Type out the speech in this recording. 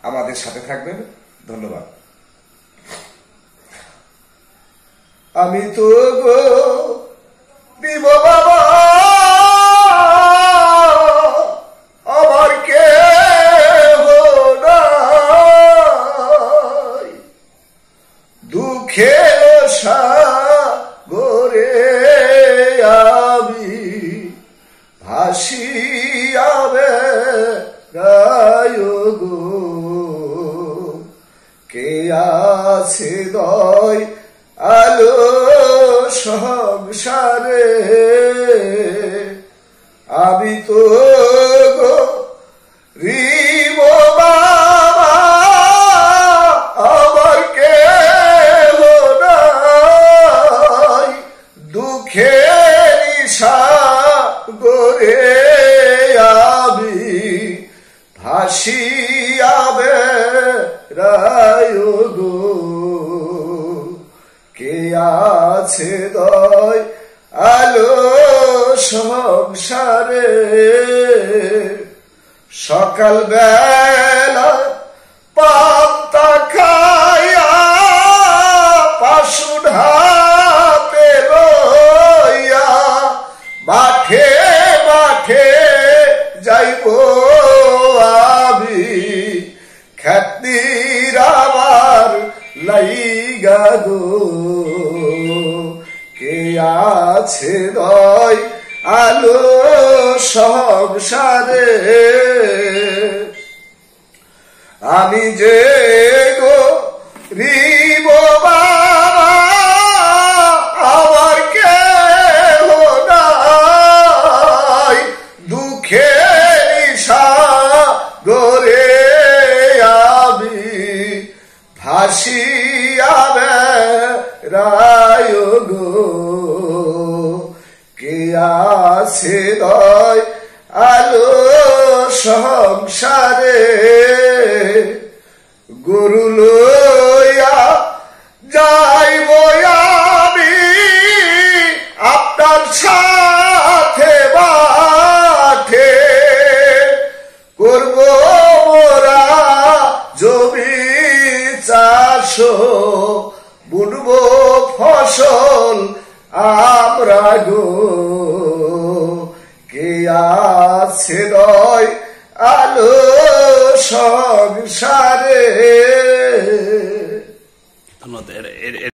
আমাদের সাথে থাকবেন। ধন্যবাদ। আমি তো গো দিব বাবা আমার কেহ নাই, দুঃখের সাগরে আমি ভাসিয়া বেড়াই গো। কে আছে দয় আলো সংসারে, আমি তো গো রিব বাবা আমার কেহ নাই, দুঃখের সাগরে আমি ভাসিয়া বেড়াই গো। কে আছে দয় আলো সংসারে, সকাল বেলা পান্তা খাইয়া পাশুন হাতে লইয়া মাঠে মাঠে যাইব আমি, খ্যাতির আমার লাইগা গো। কে আছে দয় আলো সংসারে, আমি যে গো রিব বাবা আমার কেহ নাই, দুঃখের সাগরে আমি ভাসিয়া বেড়াই গো। কে আছে দয় আলো সংসারে, গরু লইয়া যাইব আমি আপনার সাথে মাঠে, করব মোরা জমি চাষ, বুনব ফসল আমরা গো। কে আছে দয় আলো সংসারে।